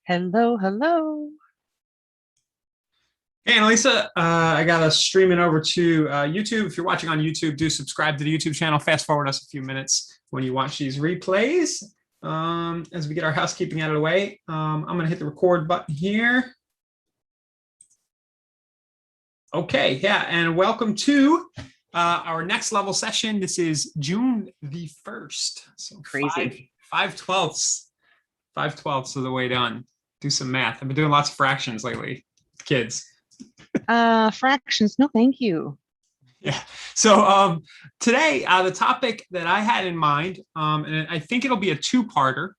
Hello, hello. Hey, Annalisa, I got us streaming over to YouTube. If you're watching on YouTube, do subscribe to the YouTube channel. Fast forward us a few minutes when you watch these replays. As we get our housekeeping out of the way, I'm going to hit the record button here. Okay, yeah, and welcome to our next level session. This is June the 1st. So Crazy. 5/12ths. 5/12ths of the way done. Do some math. I've been doing lots of fractions lately, kids. Fractions. No, thank you. Yeah. So today, the topic that I had in mind, and I think it'll be a two-parter,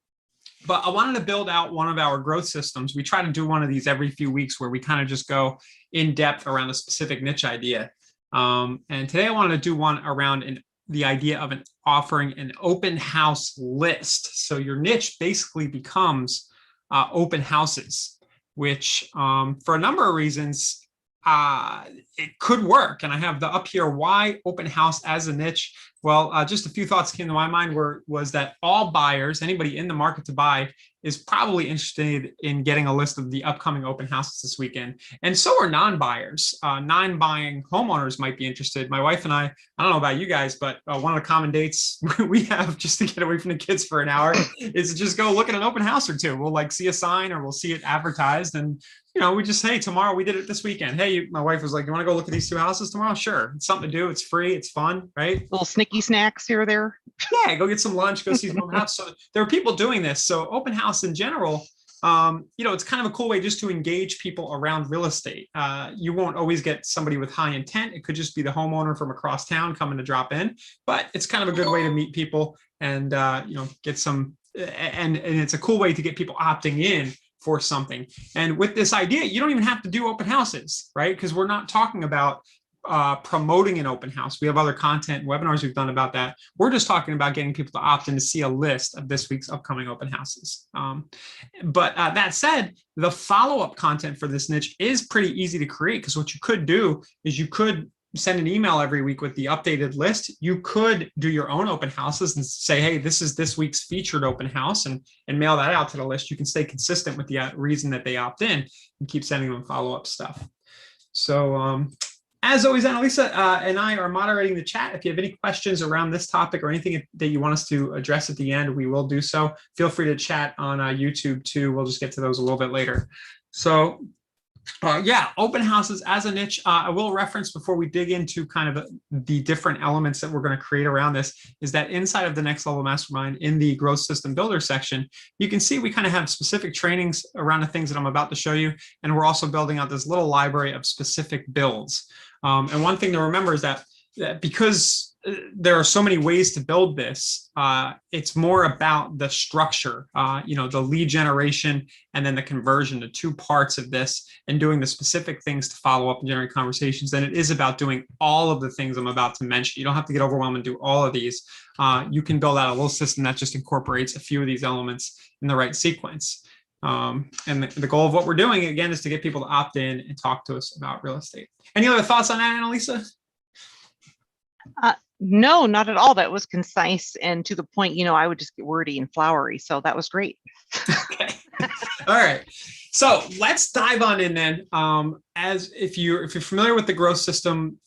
but I wanted to build out one of our growth systems. We try to do one of these every few weeks where we kind of just go in depth around a specific niche idea. And today I wanted to do one around the idea of offering an open house list. So your niche basically becomes open houses, which for a number of reasons, it could work. And I have up here, why open house as a niche? Well, just a few thoughts came to my mind was that all buyers, anybody in the market to buy, is probably interested in getting a list of the upcoming open houses this weekend. And so are non-buyers. Non-buying homeowners might be interested. My wife and I don't know about you guys, but one of the common dates we have just to get away from the kids for an hour is to just go look at an open house or two. We'll like see a sign or we'll see it advertised, and we just, hey, tomorrow we did it this weekend. Hey, my wife was like, you want to go look at these two houses tomorrow? Sure. It's something to do. It's free. It's fun, right? Little snicky snacks here or there. Yeah, go get some lunch, go see some open house. So there are people doing this. So open house in general, it's kind of a cool way just to engage people around real estate. You won't always get somebody with high intent. It could just be the homeowner from across town coming to drop in, but it's kind of a good way to meet people and, get some, and it's a cool way to get people opting in for something. And with this idea, you don't even have to do open houses, right? Because we're not talking about promoting an open house. We have other content webinars we've done about that. We're just talking about getting people to opt in to see a list of this week's upcoming open houses. But that said, the follow-up content for this niche is pretty easy to create, because what you could do is you could send an email every week with the updated list. You could do your own open houses and say, hey, this is this week's featured open house, and mail that out to the list. You can stay consistent with the reason that they opt in and keep sending them follow-up stuff. So as always, Annalisa and I are moderating the chat. If you have any questions around this topic or anything that you want us to address at the end, we will do so. Feel free to chat on YouTube too. We'll just get to those a little bit later. So open houses as a niche. I will reference before we dig into kind of the different elements that we're going to create around this, is that inside of the Next Level Mastermind in the Growth System Builder section, you can see we kind of have specific trainings around the things that I'm about to show you. And we're also building out this little library of specific builds. And one thing to remember is that because there are so many ways to build this, it's more about the structure, the lead generation and then the conversion, the two parts of this, and doing the specific things to follow up and generate conversations, than it is about doing all of the things I'm about to mention. You don't have to get overwhelmed and do all of these. You can build out a little system that just incorporates a few of these elements in the right sequence. And the goal of what we're doing, again, is to get people to opt in and talk to us about real estate. Any other thoughts on that, Annalisa? No, not at all. That was concise and to the point. I would just get wordy and flowery. So that was great. Okay. All right. So let's dive on in then. As if you're familiar with the growth system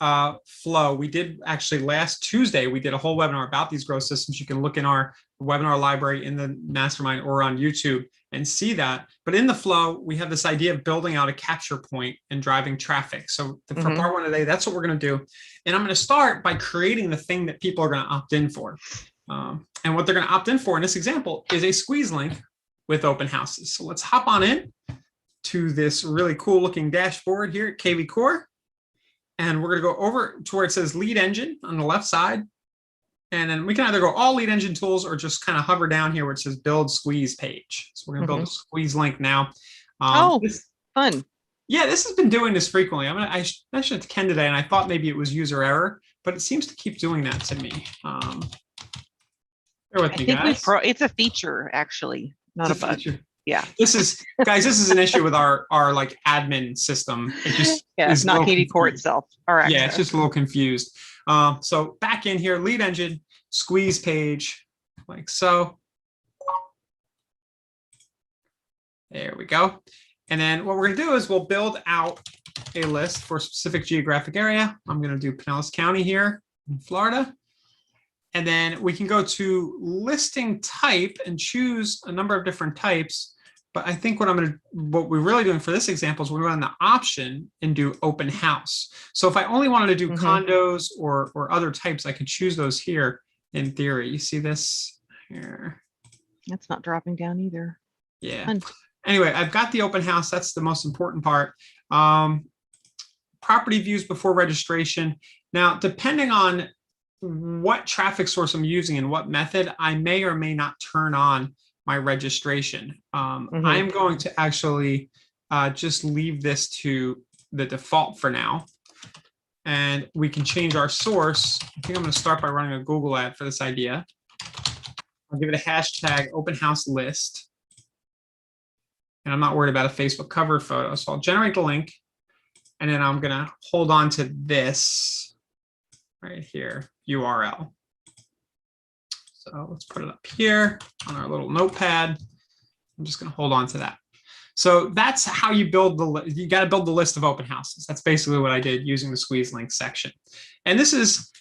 flow, we did actually last Tuesday, we did a whole webinar about these growth systems. You can look in our webinar library in the mastermind or on YouTube and see that. But in the flow, we have this idea of building out a capture point and driving traffic. So for part one today, that's what we're going to do. And I'm going to start by creating the thing that people are going to opt in for. And what they're going to opt in for in this example is a squeeze link with open houses. So let's hop on in to this really cool looking dashboard here at KV Core. And we're going to go over to where it says lead engine on the left side. And then we can either go all lead engine tools or just kind of hover down here where it says build squeeze page. So we're going to build a squeeze link now. Fun. Yeah, this has been doing this frequently. I mentioned it to Ken today, and I thought maybe it was user error, but it seems to keep doing that to me. Bear with me, guys. It's a feature, actually, not a bug. Feature. Yeah. This is an issue with our like admin system. It just it's not KV Core itself. All right. Yeah, it's just a little confused. So back in here, lead engine, squeeze page, like so. There we go. And then what we're going to do is we'll build out a list for a specific geographic area. I'm going to do Pinellas County here in Florida. And then we can go to listing type and choose a number of different types. But I think what we're really doing for this example is we're going to option and do open house. So if I only wanted to do condos or other types, I could choose those here in theory. You see this here? That's not dropping down either. Yeah. Fun. Anyway, I've got the open house. That's the most important part. Property views before registration. Now, depending on what traffic source I'm using and what method, I may or may not turn on my registration. I am going to actually just leave this to the default for now. And we can change our source. I think I'm going to start by running a Google ad for this idea. I'll give it a hashtag open house list. And I'm not worried about a Facebook cover photo. So I'll generate the link. And then I'm going to hold on to this right here, URL. So let's put it up here on our little notepad. I'm just going to hold on to that. So that's how you build you got to build the list of open houses. That's basically what I did using the squeeze link section. And this is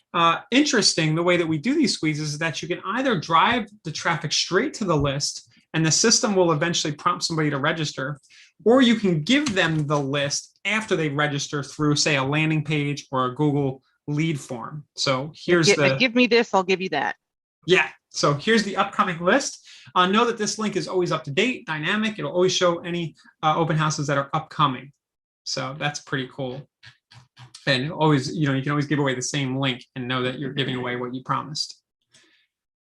interesting. The way that we do these squeezes is that you can either drive the traffic straight to the list and the system will eventually prompt somebody to register, or you can give them the list after they register through, say, a landing page or a Google lead form. So here's give me this, I'll give you that. Yeah. So here's the upcoming list. Know that this link is always up to date, dynamic. It'll always show any open houses that are upcoming. So that's pretty cool. And always, you can always give away the same link and know that you're giving away what you promised.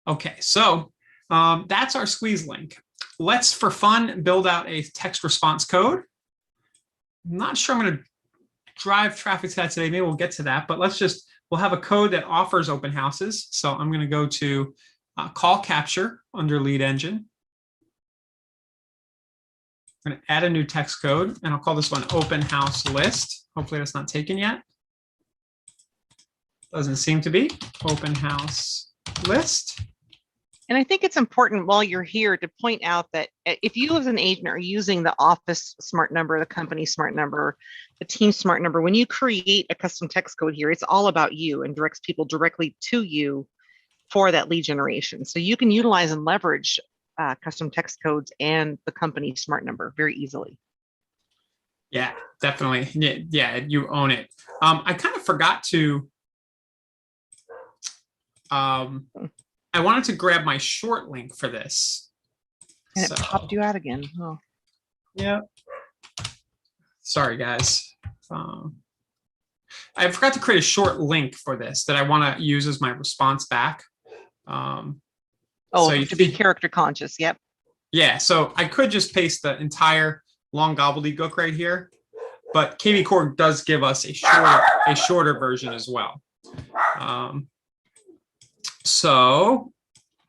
Okay, so that's our squeeze link. Let's, for fun, build out a text response code. I'm not sure I'm going to drive traffic to that today. Maybe we'll get to that, but we'll have a code that offers open houses. So I'm going to go to call capture under lead engine. I'm going to add a new text code, and I'll call this one open house list. Hopefully that's not taken yet. Doesn't seem to be. Open house list. And I think it's important while you're here to point out that if you as an agent are using the office smart number, the company smart number, the team smart number, when you create a custom text code here, it's all about you and directs people directly to you for that lead generation. So you can utilize and leverage custom text codes and the company smart number very easily. Yeah, definitely. Yeah, you own it. I kind of forgot to I wanted to grab my short link for this. And it popped you out again. Oh. Yeah. Sorry, guys. I forgot to create a short link for this that I want to use as my response back. So you to be character conscious. Yep. Yeah. So I could just paste the entire long gobbledygook right here, but KV Core does give us a shorter version as well. So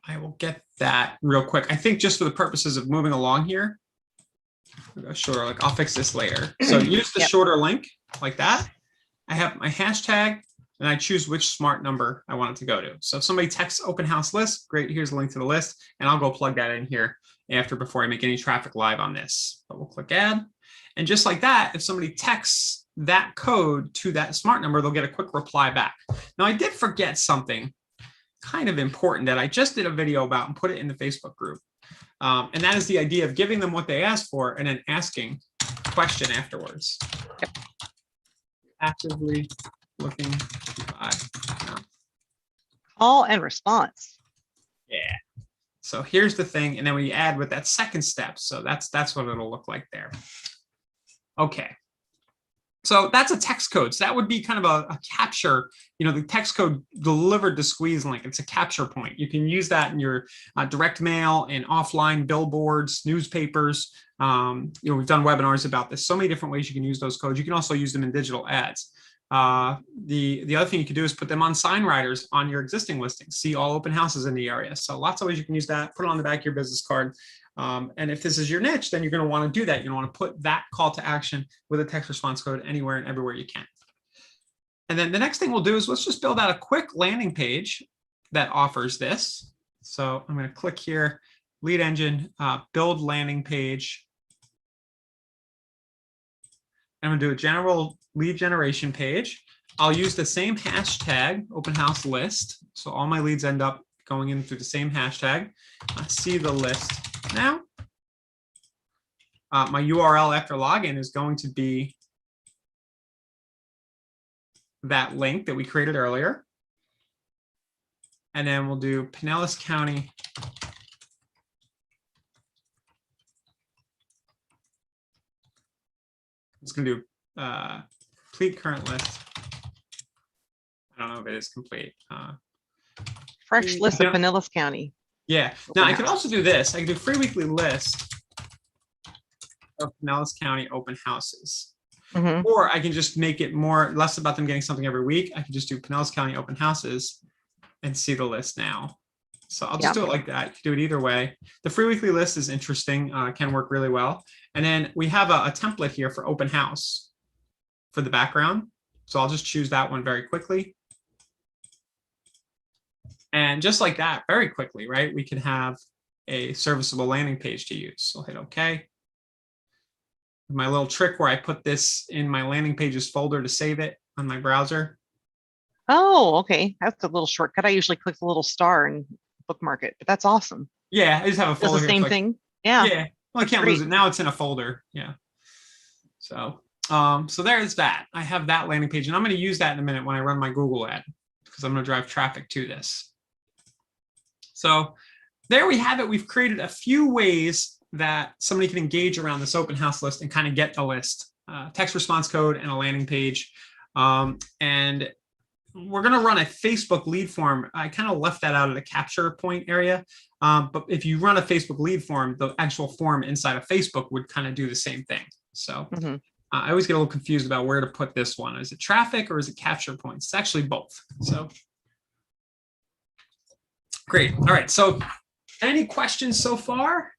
I will get that real quick. I think just for the purposes of moving along here, I'll go shorter. Like I'll fix this later. So use the shorter link like that. I have my hashtag and I choose which smart number I want it to go to. So if somebody texts open house list, great, here's the link to the list. And I'll go plug that in here before I make any traffic live on this. But we'll click add. And just like that, if somebody texts that code to that smart number, they'll get a quick reply back. Now I did forget something kind of important that I just did a video about and put it in the Facebook group. And that is the idea of giving them what they asked for and then asking a question afterwards. Yep. Actively looking by now. Call and response. Yeah. So here's the thing. And then we add with that second step. So that's what it'll look like there. Okay. So that's a text code. So that would be kind of a capture, the text code delivered to squeeze link. It's a capture point. You can use that in your direct mail and offline billboards, newspapers. We've done webinars about this. So many different ways you can use those codes. You can also use them in digital ads. The other thing you can do is put them on sign riders on your existing listings. See all open houses in the area. So lots of ways you can use that. Put it on the back of your business card. And if this is your niche, then you're going to want to do that. You're going to want to put that call to action with a text response code anywhere and everywhere you can. And then the next thing we'll do is let's just build out a quick landing page that offers this. So I'm going to click here, lead engine, build landing page. I'm going to do a general lead generation page. I'll use the same hashtag, open house list. So all my leads end up going in through the same hashtag. I see the list now. My URL after login is going to be that link that we created earlier. And then we'll do Pinellas County. It's going to do complete current list. I don't know if it is complete. Fresh list of Pinellas County. Yeah. Now I could also do this. I can do free weekly list of Pinellas County open houses. Or I can just make it less about them getting something every week. I can just do Pinellas County open houses and see the list now. So I'll just do it like that. You can do it either way. The free weekly list is interesting, can work really well. And then we have a template here for open house for the background. So I'll just choose that one very quickly. And just like that, very quickly, right? We can have a serviceable landing page to use. So hit OK. My little trick where I put this in my landing pages folder to save it on my browser. Oh, okay. That's a little shortcut. I usually click the little star and bookmark it, but that's awesome. Yeah, I just have a folder. It's the same thing. Yeah. Yeah. Well, I can't lose it. Now it's in a folder. Yeah. So, so there's that. I have that landing page, and I'm going to use that in a minute when I run my Google ad, because I'm going to drive traffic to this. So there we have it. We've created a few ways that somebody can engage around this open house list and kind of get the list, text response code and a landing page. And we're going to run a Facebook lead form. I kind of left that out of the capture point area. But if you run a Facebook lead form, the actual form inside of Facebook would kind of do the same thing. So I always get a little confused about where to put this one. Is it traffic or is it capture points? It's actually both. So great. All right. So any questions so far?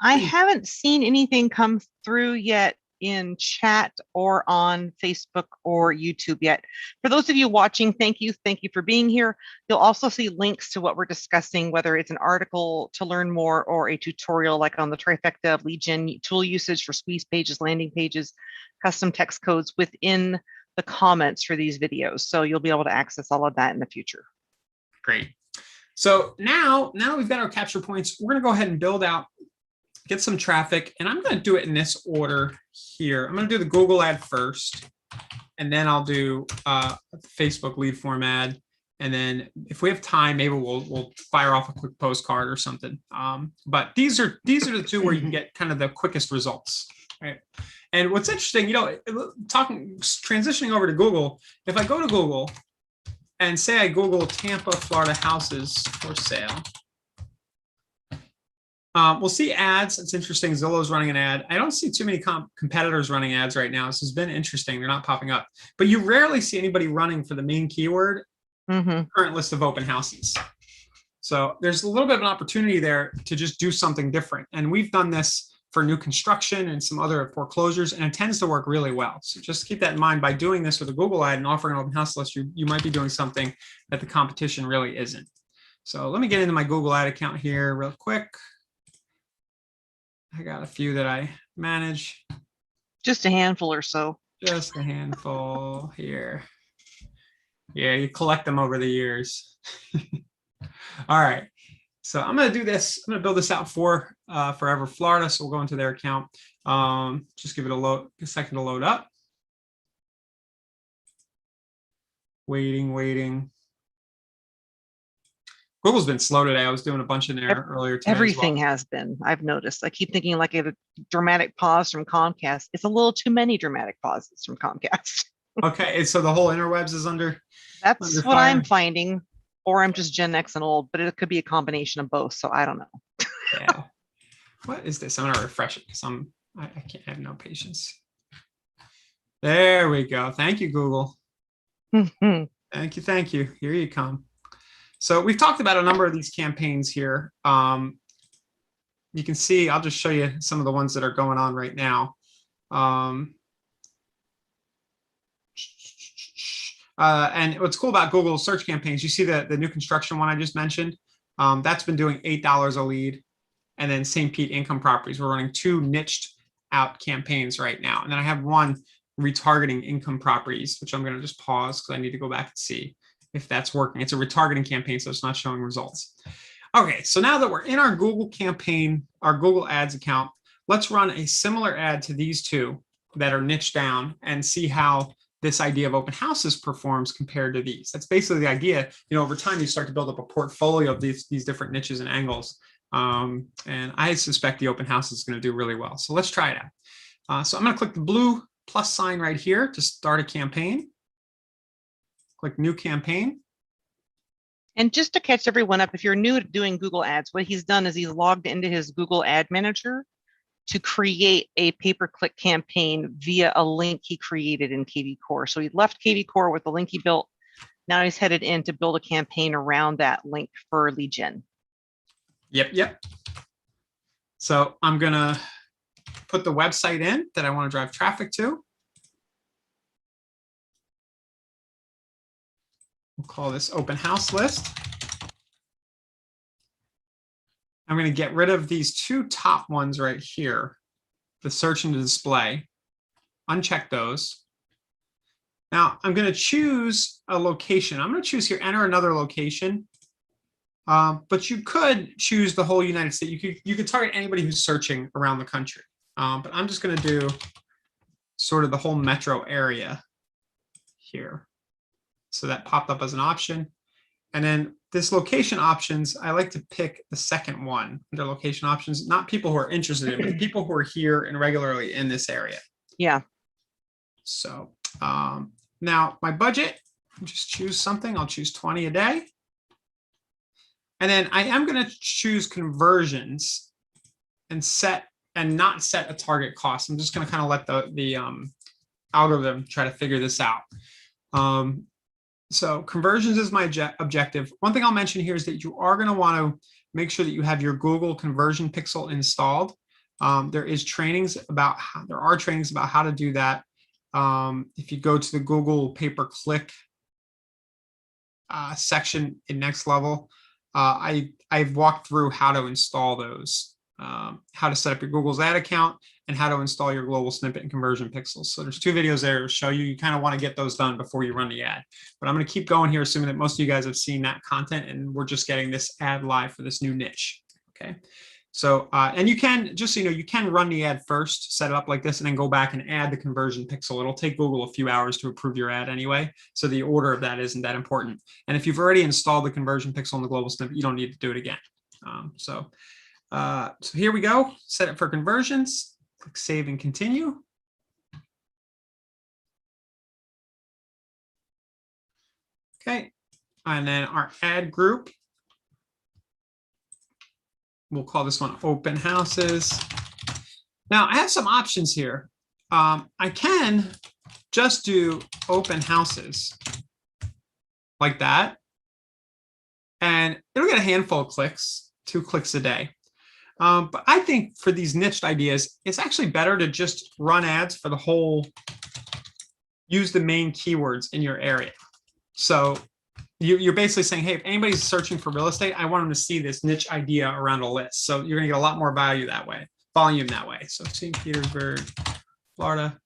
I haven't seen anything come through yet in chat or on Facebook or YouTube yet. For those of you watching, thank you. Thank you for being here. You'll also see links to what we're discussing, whether it's an article to learn more or a tutorial like on the trifecta of lead gen tool usage for squeeze pages, landing pages, custom text codes within the comments for these videos. So you'll be able to access all of that in the future. Great. So now we've got our capture points. We're going to go ahead and build out, get some traffic, and I'm going to do it in this order here. I'm going to do the Google ad first, and then I'll do Facebook lead form ad, and then if we have time, maybe we'll fire off a quick postcard or something. But these are the two where you can get kind of the quickest results, right? And what's interesting, transitioning over to Google, if I go to Google and say I Google Tampa, Florida houses for sale, we'll see ads. It's interesting. Zillow's running an ad. I don't see too many competitors running ads right now. This has been interesting. They're not popping up. But you rarely see anybody running for the main keyword, current list of open houses. So there's a little bit of an opportunity there to just do something different. And we've done this for new construction and some other foreclosures, and it tends to work really well. So just keep that in mind. By doing this with a Google ad and offering an open house list, you might be doing something that the competition really isn't. So let me get into my Google ad account here real quick. I got a few that I manage. Just a handful or so. Just a handful here. Yeah, you collect them over the years. All right. So I'm going to do this. I'm going to build this out for Forever Florida. So we'll go into their account. Just give it a second to load up. Waiting. Google's been slow today. I was doing a bunch in there earlier today. Everything has been, I've noticed. I keep thinking like a dramatic pause from Comcast. It's a little too many dramatic pauses from Comcast. Okay, so the whole interwebs is under. That's under what fire. I'm finding. Or I'm just Gen X and old, but it could be a combination of both. So I don't know. Yeah. What is this? I'm gonna refresh it because I can't have no patience. There we go. Thank you, Google. Thank you. Here you come. So we've talked about a number of these campaigns here. You can see, I'll just show you some of the ones that are going on right now. And what's cool about Google search campaigns, you see the new construction one I just mentioned, that's been doing $8 a lead. And then St. Pete income properties, we're running two niched out campaigns right now. And then I have one retargeting income properties, which I'm going to just pause because I need to go back and see if that's working. It's a retargeting campaign, so it's not showing results. Okay, so now that we're in our Google campaign, our Google Ads account, let's run a similar ad to these two that are niche down and see how this idea of open houses performs compared to these. That's basically the idea. Over time, you start to build up a portfolio of these different niches and angles. And I suspect the open house is going to do really well. So let's try it out. So I'm going to click the blue plus sign right here to start a campaign. Click new campaign. And just to catch everyone up, if you're new to doing Google Ads, what he's done is he's logged into his Google Ad Manager to create a pay-per-click campaign via a link he created in KV Core. So he left KV Core with the link he built. Now he's headed in to build a campaign around that link for lead gen. Yep. So I'm going to put the website in that I want to drive traffic to. We'll call this open house list. I'm going to get rid of these two top ones right here, the search and the display. Uncheck those. Now I'm going to choose a location. I'm going to choose here, enter another location. But you could choose the whole United States. You could target anybody who's searching around the country. But I'm just going to do sort of the whole metro area here. So that popped up as an option. And then this location options, I like to pick the second one under location options, not people who are interested in, but people who are here and regularly in this area. Yeah. So now my budget, just choose something. I'll choose 20 a day. And then I am going to choose conversions and not set a target cost. I'm just going to kind of let the algorithm try to figure this out. So conversions is my objective. One thing I'll mention here is that you are going to want to make sure that you have your Google conversion pixel installed. There are trainings about how to do that. If you go to the Google pay-per-click section in Next Level, I've walked through how to install those, how to set up your Google's ad account, and how to install your global snippet and conversion pixels. So there's 2 videos there to show you. You kind of want to get those done before you run the ad. But I'm going to keep going here, assuming that most of you guys have seen that content, and we're just getting this ad live for this new niche. Okay. So, and you can, just so you know, you can run the ad first, set it up like this, and then go back and add the conversion pixel. It'll take Google a few hours to approve your ad anyway. So the order of that isn't that important. And if you've already installed the conversion pixel in the global snippet, you don't need to do it again. So here we go. Set it for conversions. Click save and continue. Okay. And then our ad group, we'll call this one open houses. Now I have some options here. I can just do open houses like that, and it'll get a handful of clicks, 2 clicks a day. But I think for these niched ideas, it's actually better to just run ads for the whole, use the main keywords in your area. So you're basically saying, hey, if anybody's searching for real estate, I want them to see this niche idea around a list. So you're going to get a lot more volume that way. So St. Petersburg, Florida,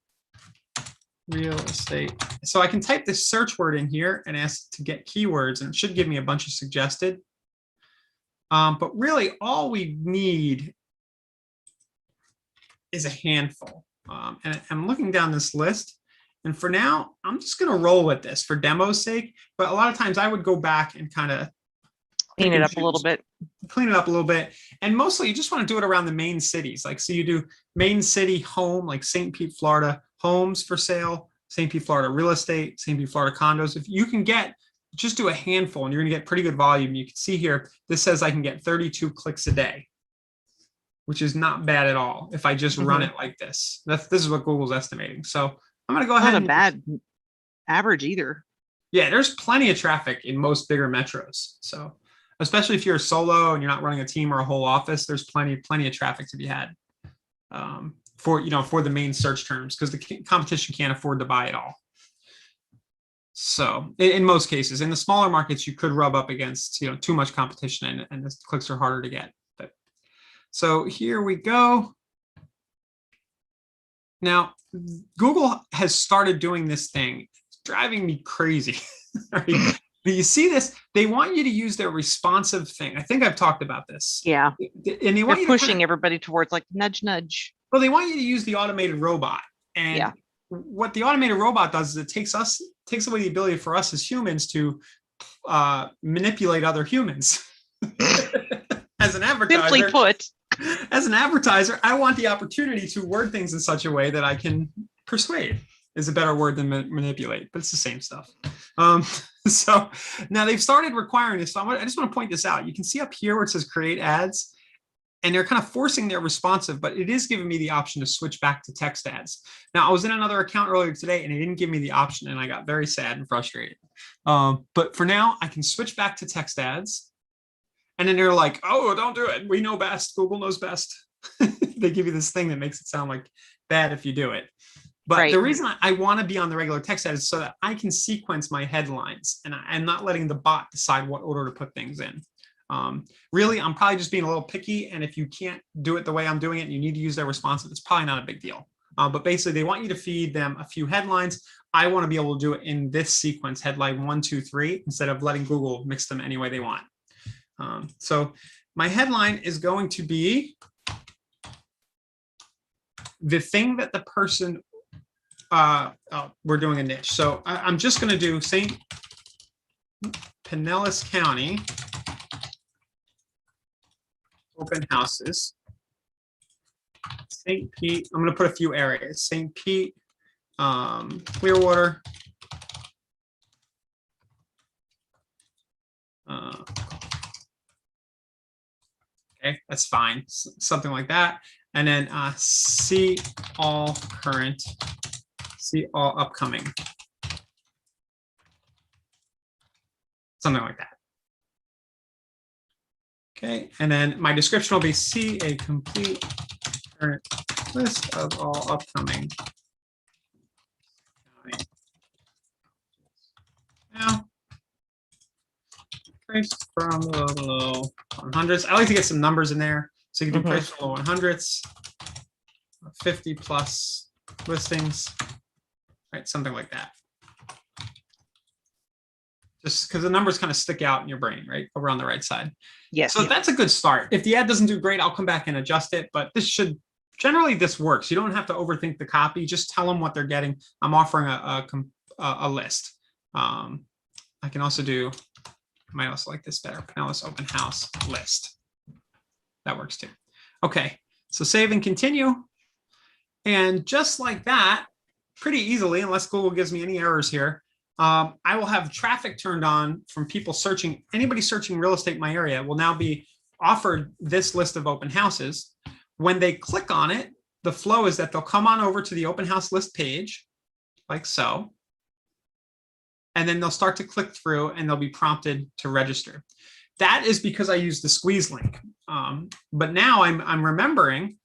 real estate. So I can type this search word in here and ask to get keywords, and it should give me a bunch of suggested. But really all we need is a handful. And I'm looking down this list, and for now, I'm just going to roll with this for demo's sake. But a lot of times I would go back and kind of Clean it up a little bit. And mostly you just want to do it around the main cities. Like, so you do main city home, like St. Pete, Florida, homes for sale, St. Pete, Florida, real estate, St. Pete, Florida, condos. If you can just do a handful and you're going to get pretty good volume. You can see here, this says I can get 32 clicks a day, which is not bad at all if I just run it like this. This is what Google's estimating. So I'm going to go ahead. Not a bad average either. Yeah, there's plenty of traffic in most bigger metros. So especially if you're a solo and you're not running a team or a whole office, there's plenty of traffic to be had for the main search terms, because the competition can't afford to buy it all. So in most cases, in the smaller markets, you could rub up against too much competition, and the clicks are harder to get. But so here we go. Now, Google has started doing this thing. It's driving me crazy. Right? You see this? They want you to use their responsive thing. I think I've talked about this. Yeah. And they want They're you pushing everybody towards like nudge, nudge. well, they want you to use the automated robot. And Yeah. what the automated robot does is it takes away the ability for us as humans to manipulate other humans. As an advertiser, Simply put, as an advertiser, I want the opportunity to word things in such a way that I can persuade. Is a better word than manipulate, but it's the same stuff. So now they've started requiring this. So I just want to point this out. You can see up here where it says create ads, and they're kind of forcing their responsive, but it is giving me the option to switch back to text ads. Now, I was in another account earlier today and it didn't give me the option, and I got very sad and frustrated. But for now, I can switch back to text ads. And then they're like, oh, don't do it. We know best. Google knows best. They give you this thing that makes it sound like bad if you do it. But right. The reason I want to be on the regular text ad is so that I can sequence my headlines, and I'm not letting the bot decide what order to put things in. Really, I'm probably just being a little picky. And if you can't do it the way I'm doing it and you need to use their responsive, it's probably not a big deal. But basically, they want you to feed them a few headlines. I want to be able to do it in this sequence, headline 1, 2, 3, instead of letting Google mix them any way they want. So my headline is going to be the thing that the person, we're doing a niche. So I'm just going to do St. Pinellas County open houses. St. Pete, I'm going to put a few areas. St. Pete, Clearwater, okay, that's fine. Something like that. And then see all current, see all upcoming. Something like that. Okay, and then my description will be see a complete current list of all upcoming. Now, price from the low 100s. I like to get some numbers in there. So you can do price from low 100s, 50 plus listings, right? Something like that. Just because the numbers kind of stick out in your brain, right? Over on the right side. Yes. So that's a good start. If the ad doesn't do great, I'll come back and adjust it. But this should, generally this works. You don't have to overthink the copy. Just tell them what they're getting. I'm offering a list. I can also do, I might also like this better, Pinellas open house list. That works too. Okay, so save and continue. And just like that, pretty easily, unless Google gives me any errors here, I will have traffic turned on from people searching. Anybody searching real estate in my area will now be offered this list of open houses. When they click on it, the flow is that they'll come on over to the open house list page, like so. And then they'll start to click through and they'll be prompted to register. That is because I used the squeeze link. But now I'm remembering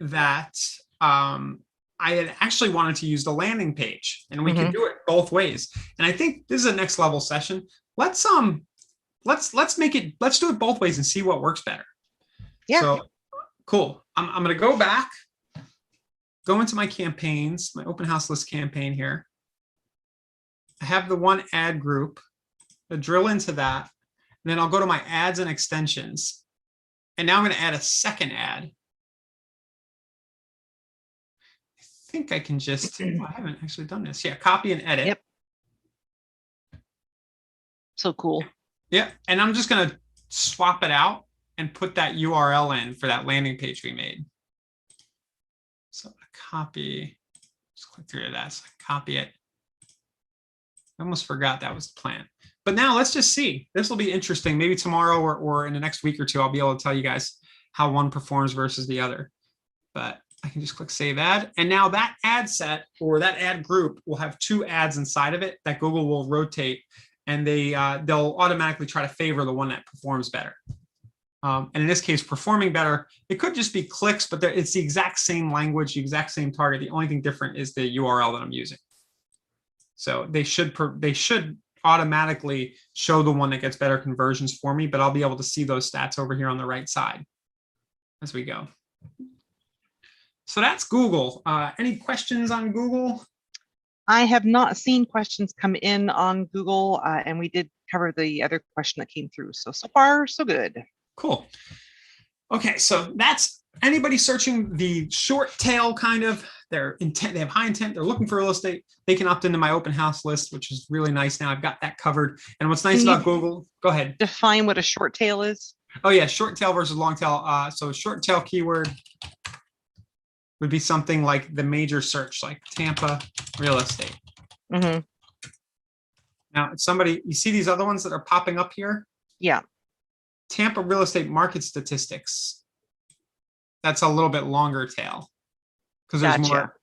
that I had actually wanted to use the landing page, and we can do it both ways. And I think this is a next level session. Let's do it both ways and see what works better. Yeah. So cool. I'm going to go back, go into my campaigns, my open house list campaign here. I have the one ad group. I drill into that. And then I'll go to my ads and extensions. And now I'm going to add a second ad. I think I can just, I haven't actually done this. Yeah, copy and edit. Yep. So cool. Yeah, and I'm just going to swap it out and put that URL in for that landing page we made. So copy, just click through that, so I copy it. I almost forgot that was the plan. But now let's just see. This will be interesting. Maybe tomorrow or in the next week or two, I'll be able to tell you guys how one performs versus the other. But I can just click save ad. And now that ad set or that ad group will have two ads inside of it that Google will rotate, and they'll automatically try to favor the one that performs better. And in this case, performing better, it could just be clicks, but it's the exact same language, the exact same target. The only thing different is the URL that I'm using. So they should automatically show the one that gets better conversions for me, but I'll be able to see those stats over here on the right side as we go. So that's Google. Any questions on Google? I have not seen questions come in on Google, and we did cover the other question that came through. So far, so good. Cool. Okay, so that's anybody searching the short tail kind of, their intent, they have high intent, they're looking for real estate, they can opt into my open house list, which is really nice. Now I've got that covered. And what's nice about Google, go ahead. Define what a short tail is. Oh yeah, short tail versus long tail. So short tail keyword would be something like the major search, like Tampa real estate. Mm-hmm. Now, somebody, you see these other ones that are popping up here? Yeah. Tampa real estate market statistics. That's a little bit longer tail because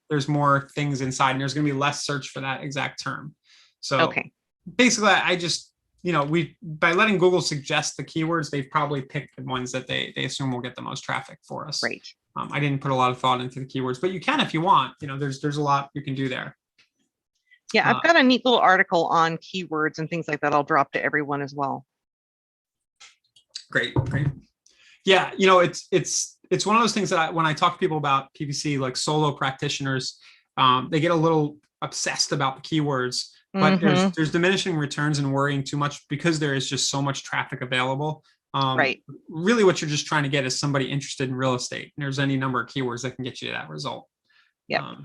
there's more things inside, and there's going to be less search for that exact term. So okay. Basically, I just, by letting Google suggest the keywords, they've probably picked the ones that they assume will get the most traffic for us. Right. I didn't put a lot of thought into the keywords, but you can if you want. There's a lot you can do there. Yeah, I've got a neat little article on keywords and things like that. I'll drop to everyone as well. Great. Yeah, it's one of those things that when I talk to people about PPC, like solo practitioners, they get a little obsessed about the keywords, but there's diminishing returns and worrying too much because there is just so much traffic available. Right. Really, what you're just trying to get is somebody interested in real estate. And there's any number of keywords that can get you to that result. Yeah.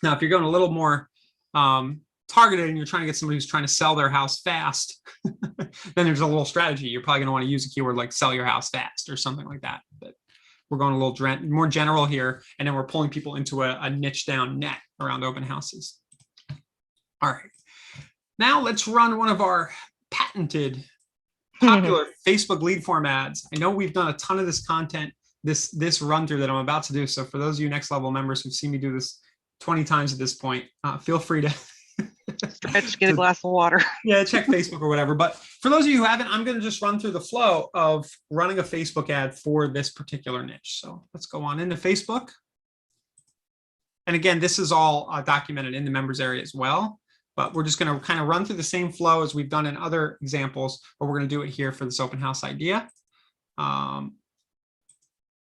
Now, if you're going a little more targeted and you're trying to get somebody who's trying to sell their house fast, then there's a little strategy. You're probably going to want to use a keyword like sell your house fast or something like that. But we're going a little more general here, and then we're pulling people into a niche down net around open houses. All right. Now let's run one of our patented popular Facebook lead form ads. I know we've done a ton of this content, this run through that I'm about to do. So for those of you next level members who've seen me do this 20 times at this point, feel free to stretch, get a glass of water. Yeah, check Facebook or whatever. But for those of you who haven't, I'm going to just run through the flow of running a Facebook ad for this particular niche. So let's go on into Facebook. And again, this is all documented in the members area as well. But we're just going to kind of run through the same flow as we've done in other examples, but we're going to do it here for this open house idea. I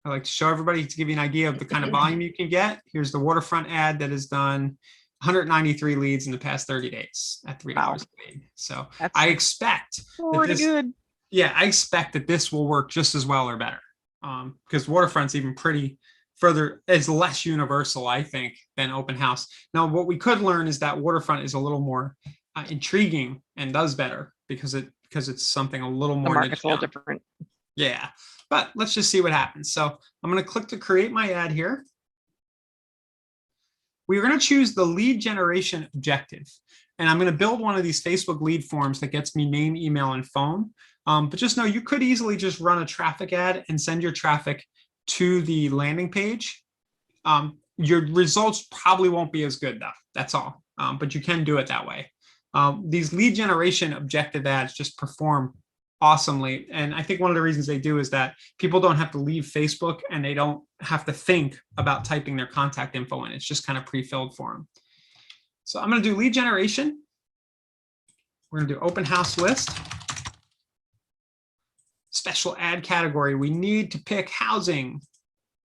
like to show everybody to give you an idea of the kind of volume you can get. Here's the waterfront ad that has done 193 leads in the past 30 days at $3 a lead. So I expect pretty good. Yeah, I expect that this will work just as well or better, because waterfront's even pretty further, is less universal, I think, than open house. Now, what we could learn is that waterfront is a little more intriguing and does better because it's something a little more. The market's a little different. Yeah, but let's just see what happens. So I'm going to click to create my ad here. We're going to choose the lead generation objective, and I'm going to build one of these Facebook lead forms that gets me name, email, and phone. But just know you could easily just run a traffic ad and send your traffic to the landing page. Your results probably won't be as good though, that's all. But you can do it that way. These lead generation objective ads just perform awesomely. And I think one of the reasons they do is that people don't have to leave Facebook and they don't have to think about typing their contact info in. It's just kind of pre-filled for them. So I'm going to do lead generation. We're going to do open house list. Special ad category. We need to pick housing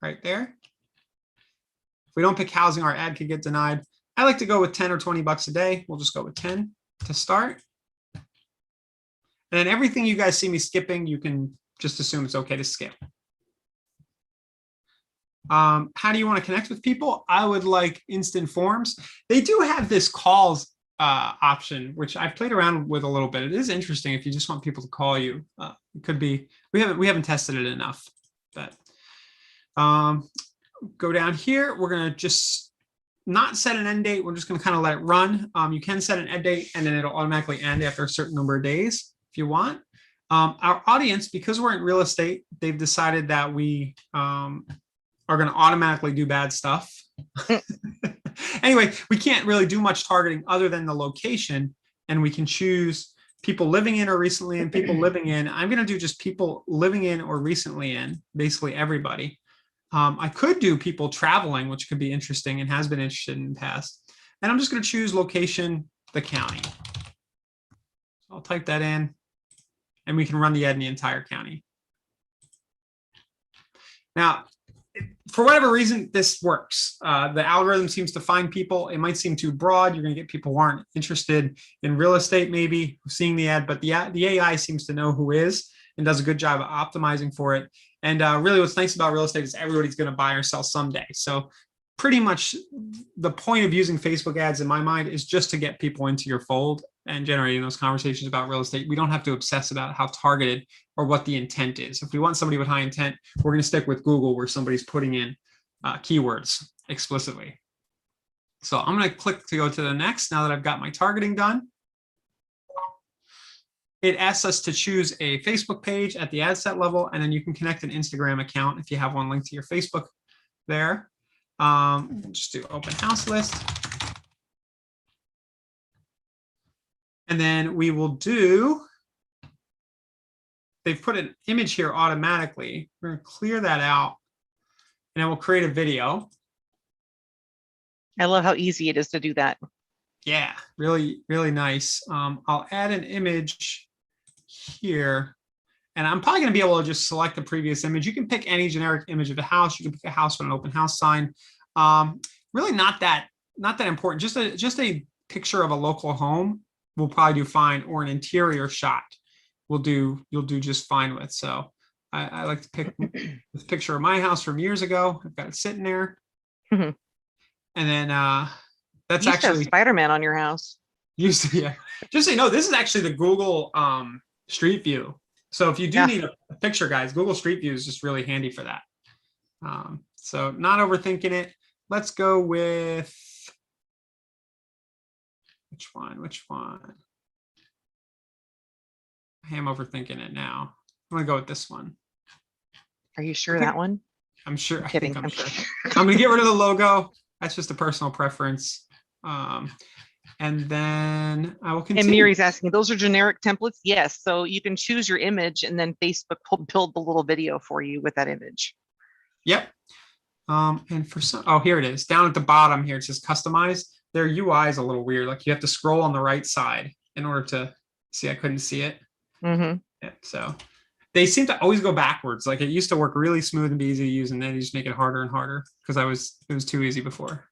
right there. If we don't pick housing, our ad could get denied. I like to go with 10 or 20 bucks a day. We'll just go with 10 to start. And then everything you guys see me skipping, you can just assume it's okay to skip. How do you want to connect with people? I would like instant forms. They do have this calls option, which I've played around with a little bit. It is interesting if you just want people to call you. It could be, we haven't tested it enough, but go down here. We're going to just not set an end date. We're just going to kind of let it run. You can set an end date and then it'll automatically end after a certain number of days if you want. Our audience, because we're in real estate, they've decided that we are going to automatically do bad stuff. Anyway, we can't really do much targeting other than the location, and we can choose people living in or recently in, people living in. I'm going to do just people living in or recently in, basically everybody. I could do people traveling, which could be interesting and has been interested in the past. And I'm just going to choose location, the county. I'll type that in, and we can run the ad in the entire county. Now, for whatever reason, this works. The algorithm seems to find people. It might seem too broad. You're going to get people who aren't interested in real estate, maybe seeing the ad, but the AI seems to know who is and does a good job of optimizing for it. And really what's nice about real estate is everybody's going to buy or sell someday. So pretty much the point of using Facebook ads in my mind is just to get people into your fold and generating those conversations about real estate. We don't have to obsess about how targeted or what the intent is. If we want somebody with high intent, we're going to stick with Google where somebody's putting in keywords explicitly. So I'm going to click to go to the next now that I've got my targeting done. It asks us to choose a Facebook page at the ad set level, and then you can connect an Instagram account if you have one linked to your Facebook there. Just do open house list. And then we will do, they've put an image here automatically. We're going to clear that out, and then we'll create a video. I love how easy it is to do that. Yeah, really, really nice. I'll add an image here, and I'm probably going to be able to just select the previous image. You can pick any generic image of a house. You can pick a house with an open house sign. Really not that important. Just a picture of a local home will probably do fine, or an interior shot you'll do just fine with. So I like to pick this picture of my house from years ago. I've got it sitting there. Mm-hmm. And then that's you used actually to have Spider-Man on your house. Used to, yeah. Just so you know, this is actually the Google Street View. So if you do need a picture, guys, Google Street View is just really handy for that. So not overthinking it. Let's go with which one? I am overthinking it now. I'm gonna go with this one. Are you sure that one? I'm sure. I'm kidding. I'm sure. I'm gonna get rid of the logo. That's just a personal preference. And then I will continue. And Miri's asking, those are generic templates? Yes. So you can choose your image, and then Facebook will build the little video for you with that image. Yep. And for some, oh, here it is. Down at the bottom here, it says customize. Their UI is a little weird. Like you have to scroll on the right side in order to see. I couldn't see it. Mm-hmm. Yeah, so they seem to always go backwards. Like it used to work really smooth and be easy to use, and then you just make it harder and harder because it was too easy before.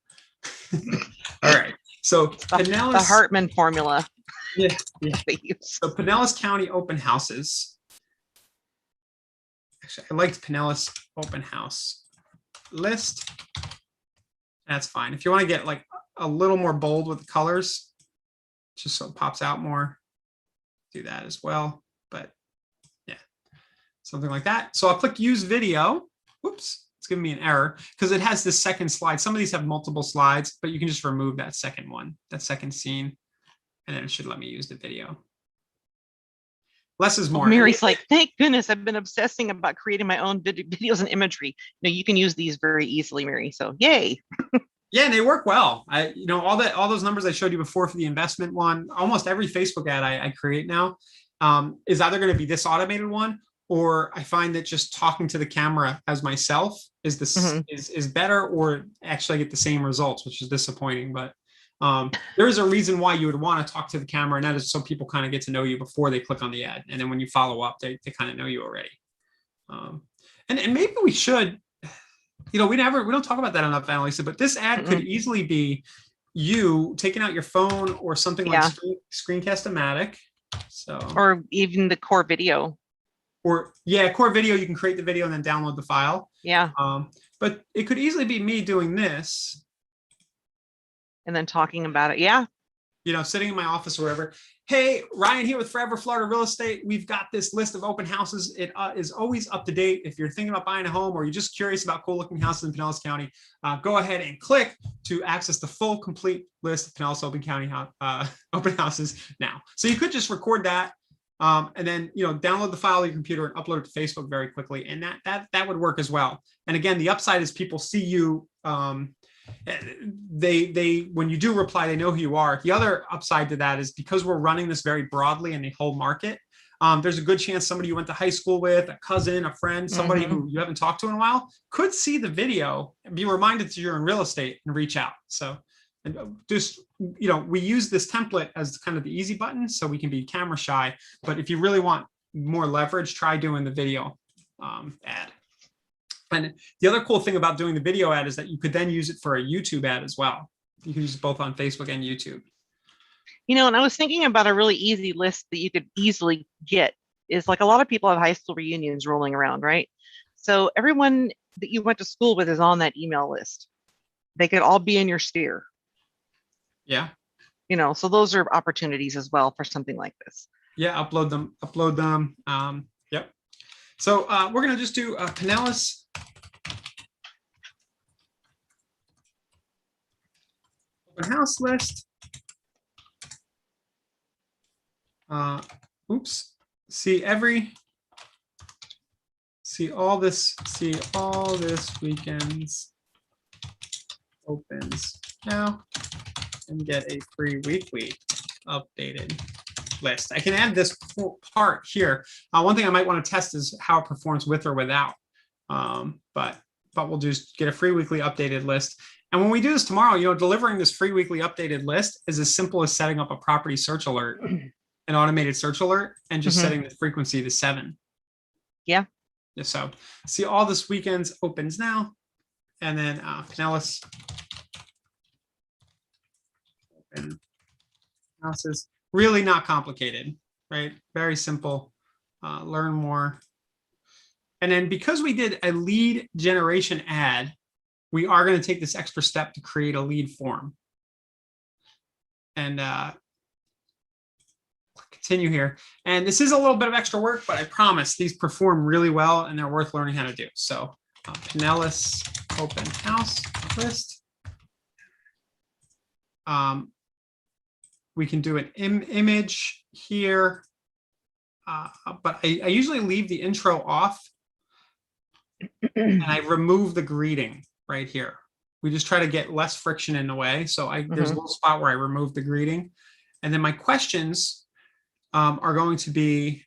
All right. So the Hartman formula. Yeah. They use. So Pinellas County open houses. Actually, I liked Pinellas open house list. That's fine. If you want to get like a little more bold with the colors, just so it pops out more, do that as well. But yeah, something like that. So I'll click use video. Whoops, it's giving me an error because it has this second slide. Some of these have multiple slides, but you can just remove that second one, that second scene, and then it should let me use the video. Less is more. Mary's like, thank goodness I've been obsessing about creating my own videos and imagery. No, you can use these very easily, Mary. So yay. Yeah, and they work well. All those numbers I showed you before for the investment one, almost every Facebook ad I create now is either going to be this automated one, or I find that just talking to the camera as myself is is better, or actually I get the same results, which is disappointing. But there is a reason why you would want to talk to the camera, and that is so people kind of get to know you before they click on the ad, and then when you follow up, they kind of know you already. And maybe we should. We don't talk about that enough, Annalisa, but this ad could easily be you taking out your phone or something like Screencast-O-Matic. So, or even the core video. Or core video, you can create the video and then download the file. Yeah. But it could easily be me doing this. And then talking about it. Yeah. Sitting in my office or wherever. Hey, Ryan here with Forever Florida Real Estate. We've got this list of open houses. It is always up to date. If you're thinking about buying a home or you're just curious about cool looking houses in Pinellas County, go ahead and click to access the full complete list of Pinellas open houses now. So you could just record that and then download the file to your computer and upload it to Facebook very quickly. And that would work as well. And again, the upside is people see you. They when you do reply, they know who you are. The other upside to that is because we're running this very broadly in the whole market, there's a good chance somebody you went to high school with, a cousin, a friend, somebody who you haven't talked to in a while could see the video and be reminded that you're in real estate and reach out. So just we use this template as kind of the easy button so we can be camera shy, but if you really want more leverage, try doing the video ad. And the other cool thing about doing the video ad is that you could then use it for a YouTube ad as well. You can use it both on Facebook and YouTube. You know, and I was thinking about a really easy list that you could easily get is like a lot of people have high school reunions rolling around, right? So everyone that you went to school with is on that email list. They could all be in your sphere. Yeah. You know, so those are opportunities as well for something like this. Yeah, upload them. Yep. So we're going to just do Pinellas. Open house list. Oops. See all this weekends opens now and get a free weekly updated list. I can add this part here. One thing I might want to test is how it performs with or without. But we'll just get a free weekly updated list. And when we do this tomorrow, you know, delivering this free weekly updated list is as simple as setting up a property search alert, an automated search alert, and just setting the frequency to 7. Yeah. So see all this weekends opens now, and then Pinellas open houses. Really not complicated, right? Very simple. Learn more. And then because we did a lead generation ad, we are going to take this extra step to create a lead form. And continue here. And this is a little bit of extra work, but I promise these perform really well and they're worth learning how to do. So Pinellas open house list. We can do an image here, but I usually leave the intro off and I remove the greeting right here. We just try to get less friction in the way. So there's a little spot where I remove the greeting. And then my questions are going to be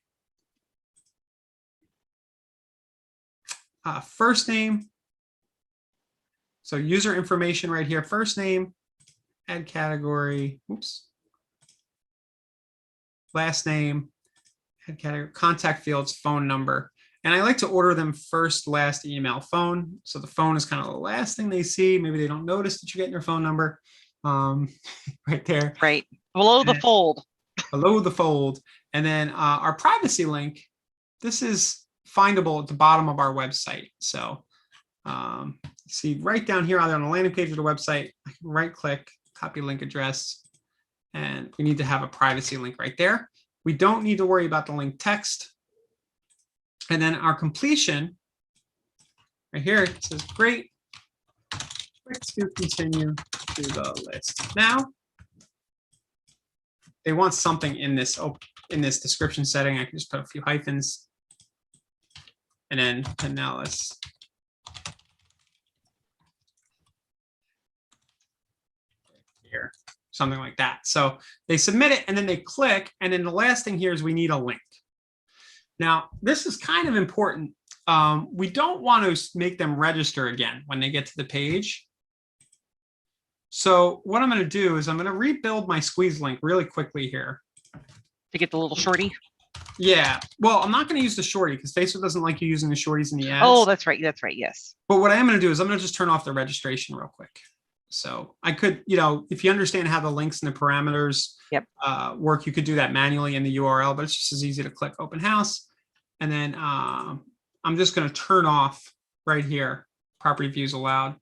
first name. So user information right here, first name, add category, oops. Last name, add category, contact fields, phone number. And I like to order them first, last, email, phone. So the phone is kind of the last thing they see. Maybe they don't notice that you're getting your phone number right there. Right. Below the fold. Below the fold. And then our privacy link, this is findable at the bottom of our website. So see right down here, either on the landing page of the website, I can right click, copy link address, and we need to have a privacy link right there. We don't need to worry about the link text. And then our completion right here, it says great, click to continue to the list. Now, they want something in this description setting. I can just put a few hyphens and then Pinellas. Here, something like that. So they submit it and then they click. And then the last thing here is we need a link. Now, this is kind of important. We don't want to make them register again when they get to the page. So what I'm going to do is I'm going to rebuild my squeeze link really quickly here. To get the little shorty? Yeah. Well, I'm not going to use the shorty because Facebook doesn't like you using the shorties in the ads. Oh, that's right. That's right. Yes. But what I am going to do is I'm going to just turn off the registration real quick. So I could, you know, if you understand how the links and the parameters work, you could do that manually in the URL, but it's just as easy to click open house. And then I'm just going to turn off right here, property views allowed,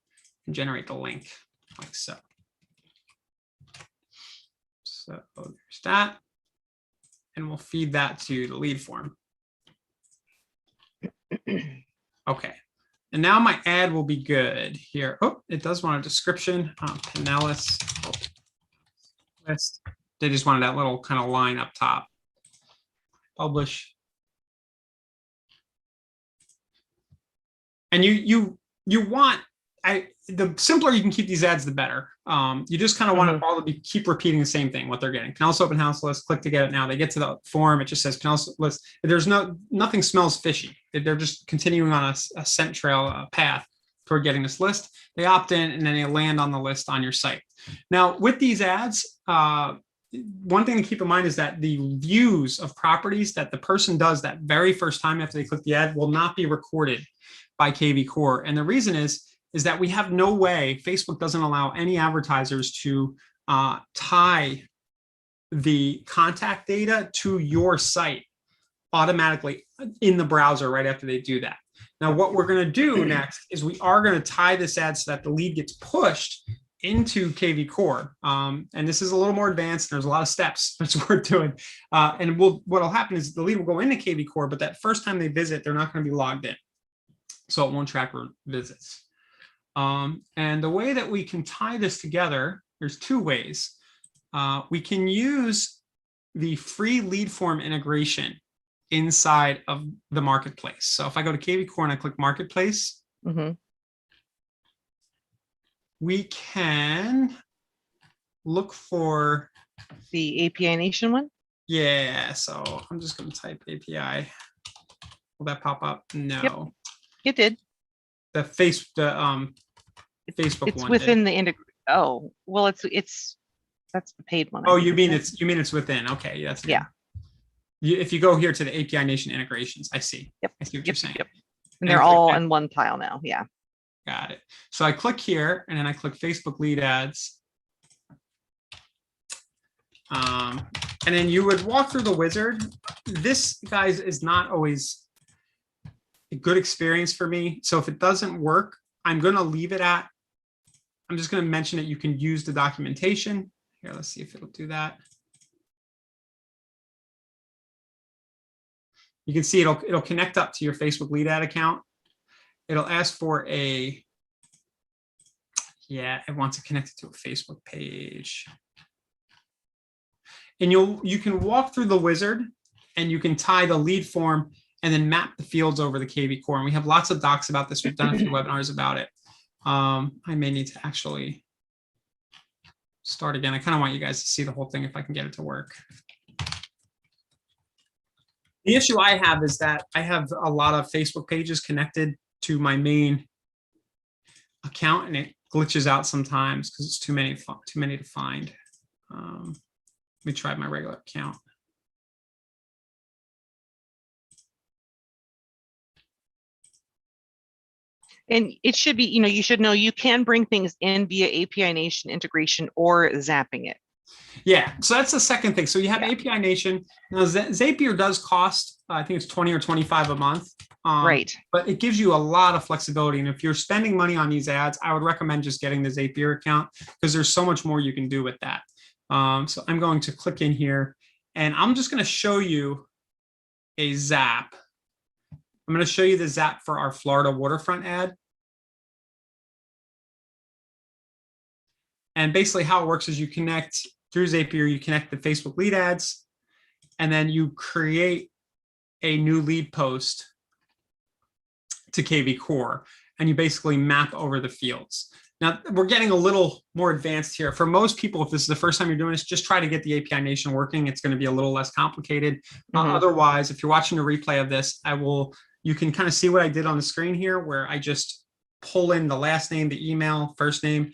and generate the link like so. So there's that. And we'll feed that to the lead form. Okay. And now my ad will be good here. Oh, it does want a description. Pinellas list. They just wanted that little kind of line up top. Publish. And you want, the simpler you can keep these ads, the better. You just kind of want it all to keep repeating the same thing, what they're getting. Pinellas open house list, click to get it now. They get to the form, it just says Pinellas list. There's nothing smells fishy. They're just continuing on a scent trail path toward getting this list. They opt in and then they land on the list on your site. Now with these ads, one thing to keep in mind is that the views of properties that the person does that very first time after they click the ad will not be recorded by KV Core. And the reason is that we have no way, Facebook doesn't allow any advertisers to tie the contact data to your site automatically in the browser right after they do that. Now, what we're going to do next is we are going to tie this ad so that the lead gets pushed into KV Core. And this is a little more advanced. There's a lot of steps that's worth doing. And what'll happen is the lead will go into KV Core, but that first time they visit, they're not going to be logged in. So it won't track visits. And the way that we can tie this together, there's two ways. We can use the free lead form integration inside of the marketplace. So if I go to KV Core and I click marketplace, we can look for the API Nation one. Yeah, so I'm just going to type API. Will that pop up? No, Yep, it did. The Facebook it's one. Within the Oh, well, it's that's the paid one. Oh, you mean it's within? Okay, yes. Yeah. If you go here to the API Nation integrations, I see. Yep. I see what you're saying. Yep. And they're all in one tile now. Yeah. Got it. So I click here and then I click Facebook lead ads. And then you would walk through the wizard. This, guys, is not always a good experience for me. So if it doesn't work, I'm going to leave it at, I'm just going to mention that you can use the documentation. Here, let's see if it'll do that. You can see it'll connect up to your Facebook lead ad account. It'll ask for it wants to connect it to a Facebook page. And you can walk through the wizard and you can tie the lead form and then map the fields over the KV Core. And we have lots of docs about this. We've done a few webinars about it. I may need to actually start again. I kind of want you guys to see the whole thing if I can get it to work. The issue I have is that I have a lot of Facebook pages connected to my main account, and it glitches out sometimes because it's too many to find. Let me try my regular account. And it should be, you should know you can bring things in via API Nation integration or zapping it. Yeah, so that's the second thing. So you have API Nation. Now, Zapier does cost, I think it's 20 or 25 a month. Right. But it gives you a lot of flexibility. And if you're spending money on these ads, I would recommend just getting the Zapier account because there's so much more you can do with that. So I'm going to click in here and I'm just going to show you a zap. I'm going to show you the zap for our Florida waterfront ad. And basically how it works is you connect through Zapier, you connect the Facebook lead ads, and then you create a new lead post to KV Core, and you basically map over the fields. Now, we're getting a little more advanced here. For most people, if this is the first time you're doing this, just try to get the API Nation working. It's going to be a little less complicated. Otherwise, if you're watching a replay of this, you can kind of see what I did on the screen here, where I just pull in the last name, the email, first name.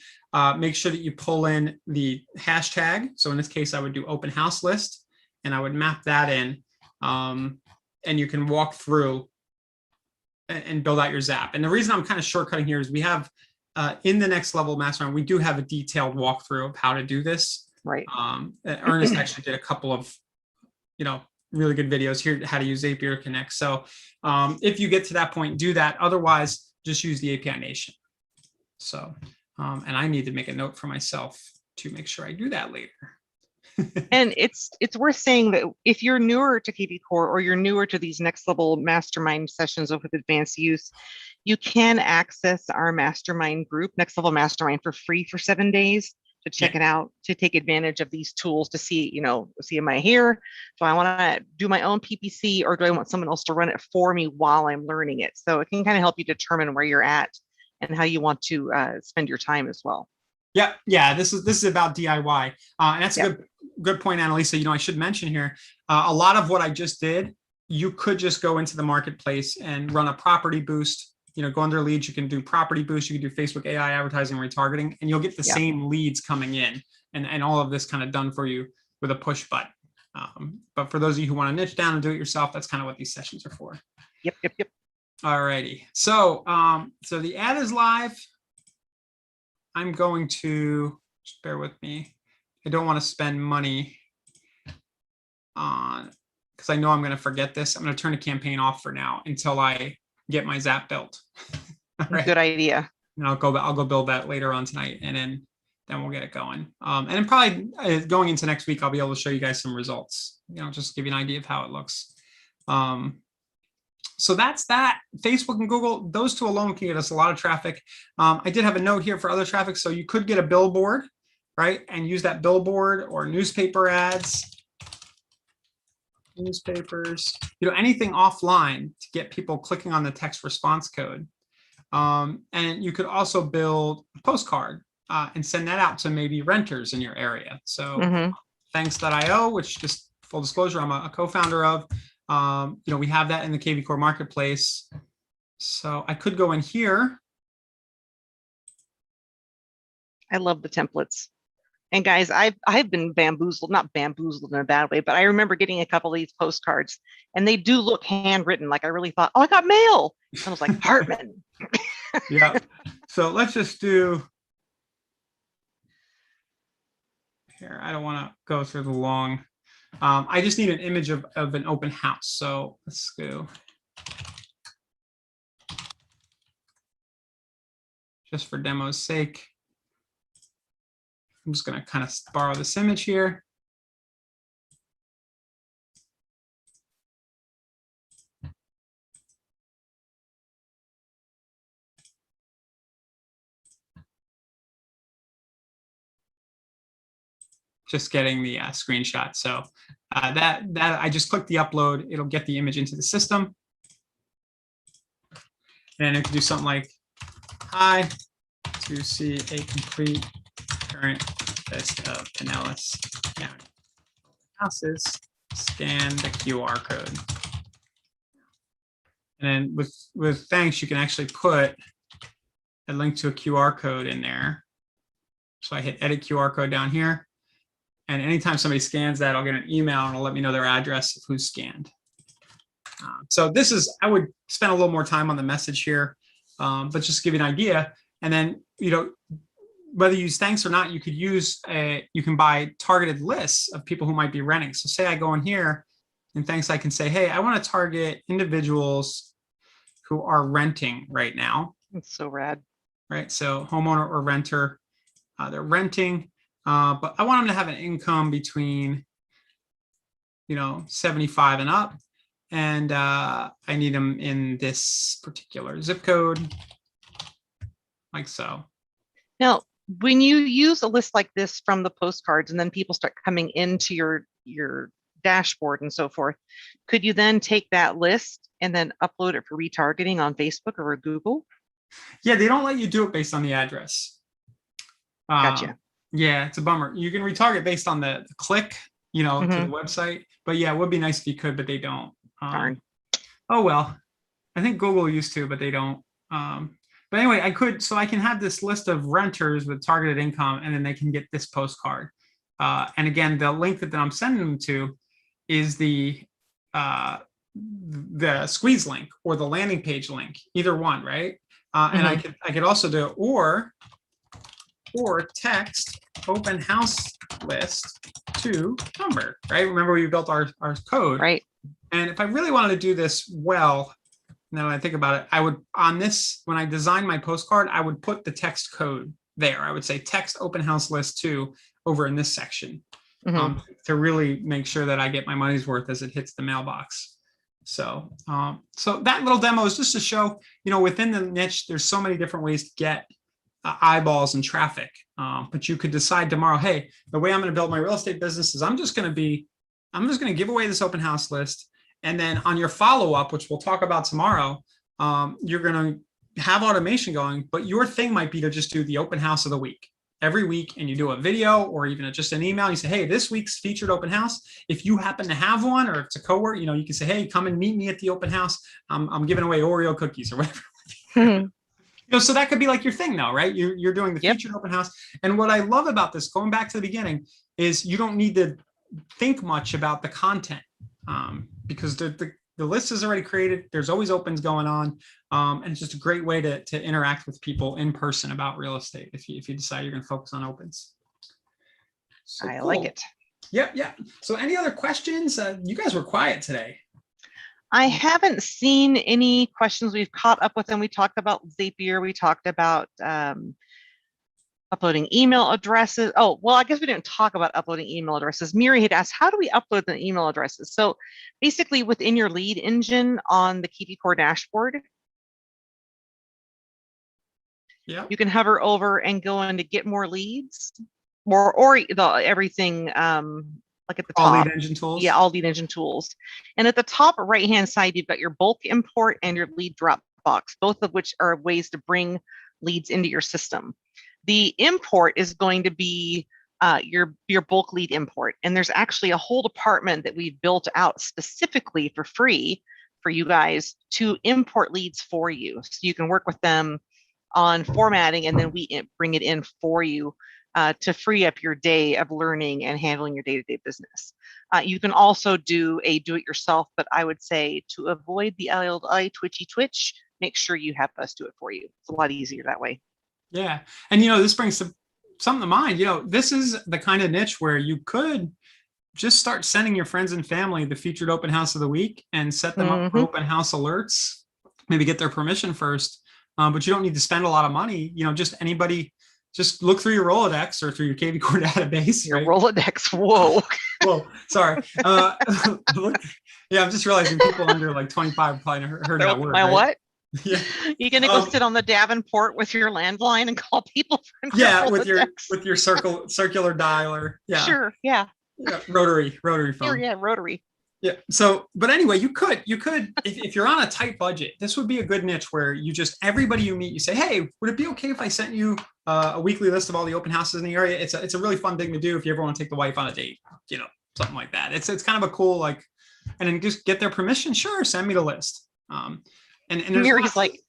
Make sure that you pull in the hashtag. So in this case, I would do open house list, and I would map that in. And you can walk through and build out your zap. And the reason I'm kind of shortcutting here is we have in the next level mastermind, we do have a detailed walkthrough of how to do this. Right. Ernest actually did a couple of, really good videos here, how to use Zapier Connect. So if you get to that point, do that. Otherwise, just use the API Nation. So, and I need to make a note for myself to make sure I do that later. And it's worth saying that if you're newer to KV Core or you're newer to these next level mastermind sessions with advanced use, you can access our mastermind group, next level mastermind, for free for 7 days to check it out, to take advantage of these tools to see, am I here? Do I want to do my own PPC, or do I want someone else to run it for me while I'm learning it? So it can kind of help you determine where you're at and how you want to spend your time as well. Yeah. This is about DIY, and that's a good point, Annalisa. I should mention here, a lot of what I just did, you could just go into the marketplace and run a property boost. Go under leads. You can do property boost. You can do Facebook AI advertising retargeting, and you'll get the same leads coming in, and all of this kind of done for you with a push button. But for those of you who want to niche down and do it yourself, that's kind of what these sessions are for. Yep. All righty. So, so the ad is live. I'm going to, just bear with me. I don't want to spend money on, because I know I'm going to forget this. I'm going to turn the campaign off for now until I get my Zap built. All right. Good idea. And I'll go build that later on tonight, and then we'll get it going. And then probably going into next week, I'll be able to show you guys some results, just give you an idea of how it looks. So that's that. Facebook and Google, those two alone can get us a lot of traffic. I did have a note here for other traffic. So you could get a billboard, right? And use that billboard or newspaper ads, newspapers, anything offline to get people clicking on the text response code. And you could also build a postcard and send that out to maybe renters in your area. So thanks.io, which, just full disclosure, I'm a co-founder of. We have that in the KV Core marketplace. So I could go in here. I love the templates. And guys, I've been bamboozled, not bamboozled in a bad way, but I remember getting a couple of these postcards, and they do look handwritten. Like I really thought, oh, I got mail. And I was like, Hartman. Yeah. So let's just do here. I don't want to go through the long. I just need an image of an open house. So let's go. Just for demo's sake, I'm just going to kind of borrow this image here. Just getting the screenshot. So that I just click the upload. It'll get the image into the system. And it can do something like, hi, to see a complete current list of Pinellas County houses, scan the QR code. And then with thanks, you can actually put a link to a QR code in there. So I hit edit QR code down here. And anytime somebody scans that, I'll get an email and it'll let me know their address of who's scanned. So this is, I would spend a little more time on the message here, but just to give you an idea. And then, whether you use thanks or not, you could use you can buy targeted lists of people who might be renting. So say I go in here and thanks, I can say, hey, I want to target individuals who are renting right now. It's so rad. Right. So homeowner or renter, they're renting. But I want them to have an income between, 75 and up. And I need them in this particular zip code, like so. Now, when you use a list like this from the postcards and then people start coming into your dashboard and so forth, could you then take that list and then upload it for retargeting on Facebook or Google? Yeah, they don't let you do it based on the address. Gotcha. Yeah, it's a bummer. You can retarget based on the click, to the website. But yeah, it would be nice if you could, but they don't. Darn. Oh, well, I think Google used to, but they don't. But anyway, I can have this list of renters with targeted income, and then they can get this postcard. And again, the link that I'm sending them to is the squeeze link or the landing page link, either one, right? And I could also do or text open house list to number, right? Remember we built our code, right? And if I really wanted to do this well, now that I think about it, I would when I designed my postcard, I would put the text code there. I would say text open house list to over in this section to really make sure that I get my money's worth as it hits the mailbox. So, so that little demo is just to show, within the niche, there's so many different ways to get eyeballs and traffic. But you could decide tomorrow, hey, the way I'm going to build my real estate business is I'm just going to give away this open house list. And then on your follow-up, which we'll talk about tomorrow, you're going to have automation going, but your thing might be to just do the open house of the week every week. And you do a video or even just an email. You say, hey, this week's featured open house. If you happen to have one, or if it's a coworker, you can say, hey, come and meet me at the open house. I'm giving away Oreo cookies or whatever. So that could be like your thing now, right? You're doing the featured open house. And what I love about this, going back to the beginning, is you don't need to think much about the content because the list is already created. There's always opens going on. And it's just a great way to interact with people in person about real estate if you decide you're going to focus on opens. So I cool. like it. Yep. Yeah. So any other questions? You guys were quiet today. I haven't seen any questions. We've caught up with them. We talked about Zapier. We talked about uploading email addresses. Oh, well, I guess we didn't talk about uploading email addresses. Miri had asked, how do we upload the email addresses? So basically within your lead engine on the KV Core dashboard, yeah, you can hover over and go into get more leads or everything like at the top. All lead engine tools. Yeah, all lead engine tools. And at the top right-hand side, you've got your bulk import and your lead drop box, both of which are ways to bring leads into your system. The import is going to be your bulk lead import. And there's actually a whole department that we've built out specifically for free for you guys to import leads for you. So you can work with them on formatting, and then we bring it in for you to free up your day of learning and handling your day-to-day business. You can also do a do-it-yourself, but I would say to avoid the eye twitch, make sure you have us do it for you. It's a lot easier that way. Yeah. And, this brings something to mind. This is the kind of niche where you could just start sending your friends and family the featured open house of the week and set them up for open house alerts, maybe get their permission first. But you don't need to spend a lot of money. Just anybody, just look through your Rolodex or through your KV Core database. Your Rolodex, whoa. Whoa, sorry. Yeah, I'm just realizing people under like 25 probably heard that word. My right? what? Yeah. You're gonna go sit on the Davenport with your landline and call people from your Rolodex. with your circular dialer. Yeah. Sure. Yeah. Rotary phone. Sure, yeah, rotary. Yeah. So, but anyway, you could, if you're on a tight budget, this would be a good niche where you just, everybody you meet, you say, hey, would it be okay if I sent you a weekly list of all the open houses in the area? It's a really fun thing to do if you ever want to take the wife on a date, something like that. It's kind of a cool, and then just get their permission. Sure. Send me the list. And Mary's like,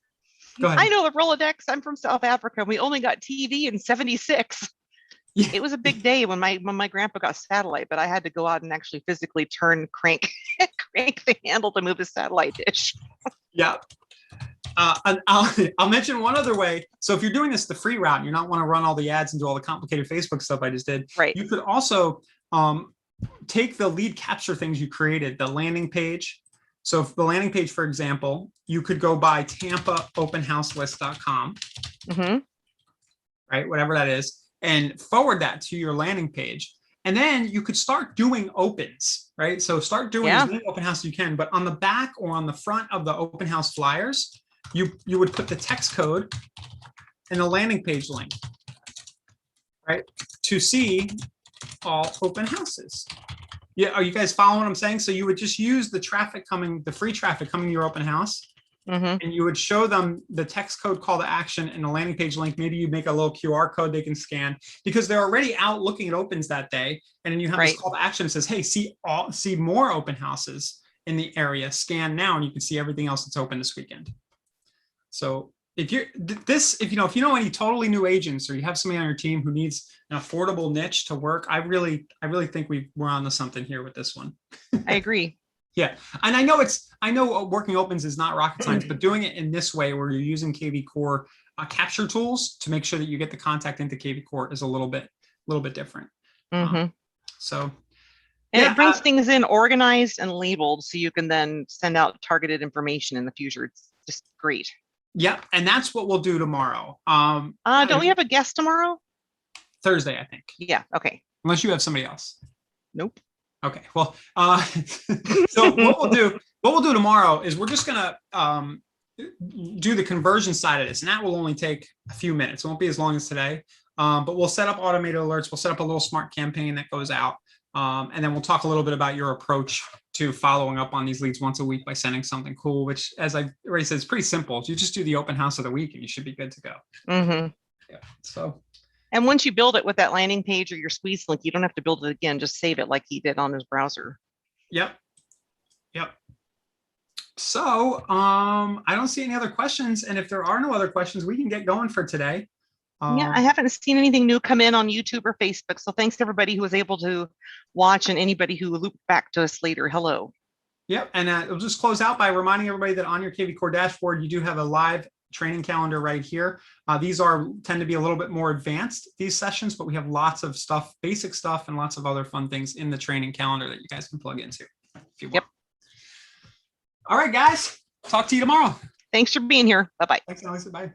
go ahead. I know the Rolodex. I'm from South Africa. We only got TV in '76. Yeah. It was a big day when my grandpa got satellite, but I had to go out and actually physically crank the handle to move the satellite dish. Yeah. And I'll mention one other way. So if you're doing this the free route, and you don't want to run all the ads and do all the complicated Facebook stuff I just did. Right. You could also take the lead capture things you created, the landing page. So if the landing page, for example, you could go by tampaopenhouselist.com, right? Whatever that is, and forward that to your landing page. And then you could start doing opens, right? So start doing as many open houses as you can, but on the back or on the front of the open house flyers, you would put the text code and the landing page link, right? To see all open houses. Yeah, are you guys following what I'm saying? So you would just use the free traffic coming to your open house, and you would show them the text code call to action and the landing page link. Maybe you make a little QR code they can scan because they're already out looking at opens that day. And then you have this call to action that says, hey, see more open houses in the area, scan now, and you can see everything else that's open this weekend. So if you know any totally new agents or you have somebody on your team who needs an affordable niche to work, I really think we're on to something here with this one. I agree. Yeah. And I know working opens is not rocket science, but doing it in this way where you're using KV Core capture tools to make sure that you get the contact into KV Core is a little bit different. So and it brings things in organized and labeled so you can then send out targeted information in the future. It's just great. Yeah, and that's what we'll do tomorrow. Don't we have a guest tomorrow? Thursday, I think. Yeah. Okay. Unless you have somebody else. Nope. Okay. Well, so what we'll do tomorrow is we're just gonna do the conversion side of this, and that will only take a few minutes. It won't be as long as today. But we'll set up automated alerts. We'll set up a little smart campaign that goes out, and then we'll talk a little bit about your approach to following up on these leads once a week by sending something cool, which, as I already said, is pretty simple. You just do the open house of the week and you should be good to go. Yeah. So. And once you build it with that landing page or your squeeze link, you don't have to build it again. Just save it like he did on his browser. Yep. So I don't see any other questions. And if there are no other questions, we can get going for today. Yeah, I haven't seen anything new come in on YouTube or Facebook. So thanks to everybody who was able to watch and anybody who looped back to us later. Hello. Yep. And we'll just close out by reminding everybody that on your KV Core dashboard, you do have a live training calendar right here. These tend to be a little bit more advanced, these sessions, but we have lots of stuff, basic stuff, and lots of other fun things in the training calendar that you guys can plug into if you want. Yep. All right, guys. Talk to you tomorrow. Thanks for being here. Bye-bye. Thanks, Alex. Bye.